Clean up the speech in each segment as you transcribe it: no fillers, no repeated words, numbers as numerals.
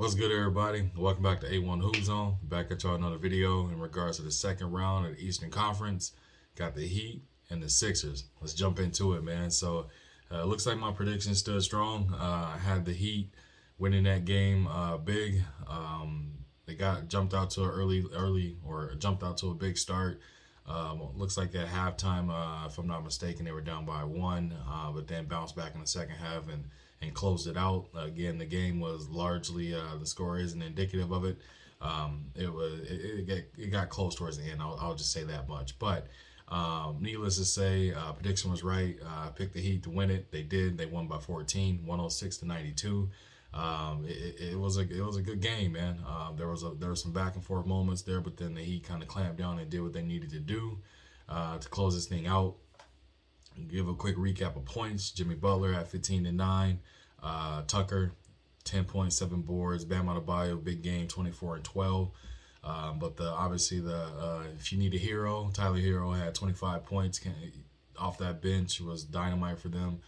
What's good, everybody? Welcome back to A1 Hoop Zone. Back at y'all another video in regards to the second round of the Eastern Conference. Got the Heat and the Sixers. Let's jump into it, man. So, looks like my prediction stood strong. I had the Heat winning that game big. They got jumped out to an early, or jumped out to a big start. Looks like at halftime, if I'm not mistaken, they were down by one, but then bounced back in the second half and closed it out. Again, the game was largely the score isn't indicative of it. It got close towards the end. I'll just say that much. But needless to say, prediction was right. I picked the Heat to win it. They did. They won by 14, 106 to 92. It was a good game, man. There was some back and forth moments there, but then the Heat kind of clamped down and did what they needed to do to close this thing out. Give a quick recap of points. Jimmy Butler at 15 and 9. Tucker 10.7 boards. Bam Adebayo, big game, 24 and 12. But if you need a hero, Tyler Hero had 25 points off that bench. Was dynamite for them.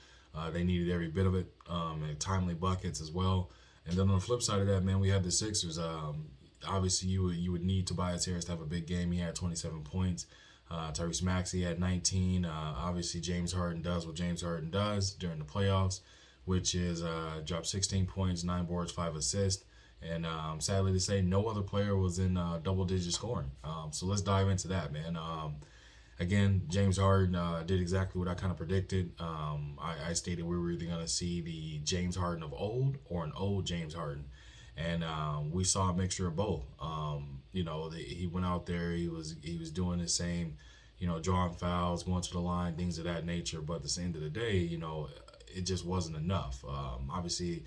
They needed every bit of it, and timely buckets as well. And then on the flip side of that, man, we had the Sixers. Obviously, you would need Tobias Harris to have a big game. He had 27 points. Tyrese Maxey had 19. Obviously, James Harden does what James Harden does during the playoffs, which is drop 16 points, 9 boards, 5 assists. And sadly to say, no other player was in double-digit scoring. So let's dive into that, man. Again, James Harden did exactly what I kind of predicted. I stated we were either going to see the James Harden of old or an old James Harden. And we saw a mixture of both. He went out there, he was doing the same, drawing fouls, going to the line, things of that nature. But at the end of the day, it just wasn't enough. Obviously,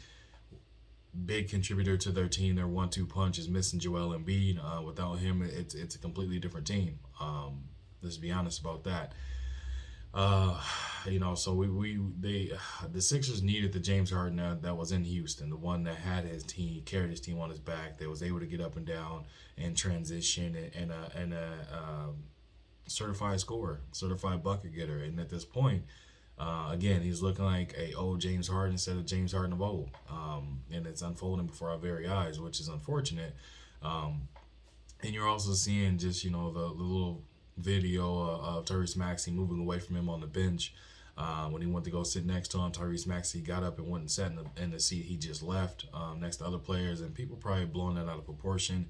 big contributor to their team, their 1-2 punch is missing Joel Embiid. Without him, it's a completely different team. Let's be honest about that. So the Sixers needed the James Harden that was in Houston, the one that had his team, carried his team on his back, that was able to get up and down and transition and a certified scorer, certified bucket getter. And at this point, again, he's looking like a old James Harden instead of James Harden of old, and it's unfolding before our very eyes, which is unfortunate. And you're also seeing just the little video of Tyrese Maxey moving away from him on the bench. When he went to go sit next to him, Tyrese Maxey got up and went and sat in the seat he just left next to other players, and people probably blowing that out of proportion.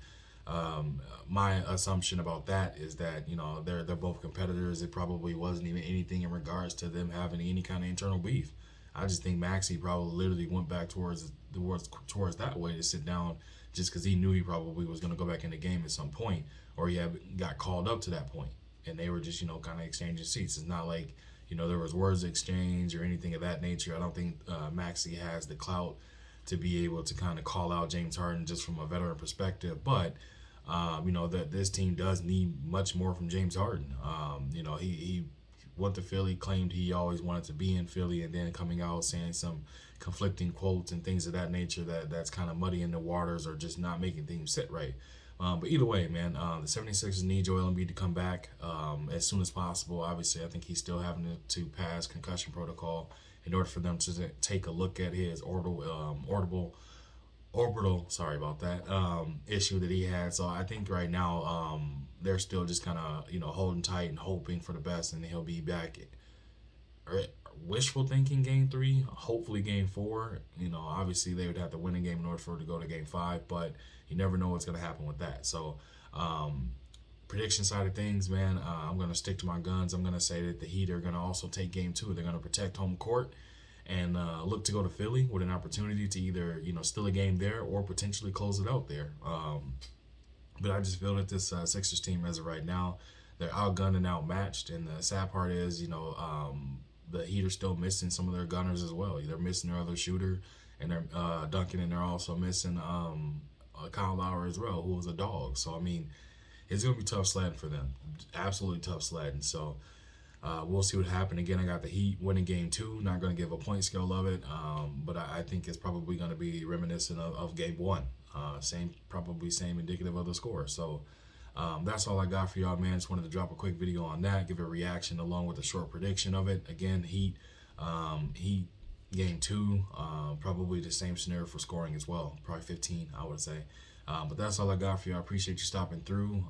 My assumption about that is that they're both competitors. It probably wasn't even anything in regards to them having any kind of internal beef. I just think Maxey probably literally went back towards that way to sit down just because he knew he probably was going to go back in the game at some point, or he got called up to that point, and they were just kind of exchanging seats. It's not like there was words exchange or anything of that nature. I don't think Maxey has the clout to be able to kind of call out James Harden just from a veteran perspective, but that this team does need much more from James Harden. He went to Philly, claimed he always wanted to be in Philly, and then coming out saying some conflicting quotes and things of that nature that's kind of muddying the waters or just not making things sit right. But either way, man, the 76ers need Joel Embiid to come back as soon as possible. Obviously, I think he's still having to pass concussion protocol in order for them to take a look at his orbital issue that he had. So I think right now they're still just kind of holding tight and hoping for the best, and he'll be back. Wishful thinking game 3, hopefully game 4. Obviously they would have to win a game in order for it to go to game 5, but you never know what's going to happen with that. So prediction side of things, man, I'm going to stick to my guns. I'm going to say that the Heat are going to also take game 2. They're going to protect home court and look to go to Philly with an opportunity to either steal a game there or potentially close it out there. But I just feel that this Sixers team, as of right now, they're outgunned and outmatched. And the sad part is, the Heat are still missing some of their gunners as well. They're missing their other shooter, and they're Duncan, and they're also missing Kyle Lowry as well, who was a dog. So I mean, it's gonna be tough sledding for them, absolutely tough sledding. So we'll see what happens. Again, I got the Heat winning game 2. Not gonna give a point scale of it, but I think it's probably gonna be reminiscent of game 1. Probably same indicative of the score. So that's all I got for y'all, man. Just wanted to drop a quick video on that, give a reaction along with a short prediction of it. Again, Heat Game two, probably the same scenario for scoring as well. Probably 15, I would say. But that's all I got for you. I appreciate you stopping through.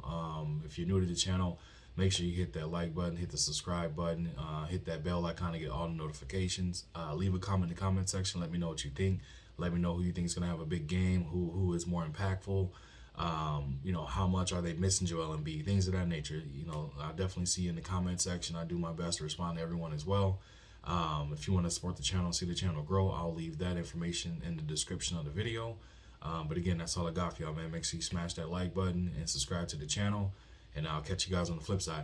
If you're new to the channel, make sure you hit that like button, hit the subscribe button, hit that bell icon to get all the notifications. Leave a comment in the comment section. Let me know what you think. Let me know who you think is going to have a big game, who is more impactful. How much are they missing Joel Embiid? Things of that nature. I definitely see you in the comment section. I do my best to respond to everyone as well. If you want to support the channel, see the channel grow, I'll leave that information in the description of the video. But again, that's all I got for y'all, man. Make sure you smash that like button and subscribe to the channel. And I'll catch you guys on the flip side.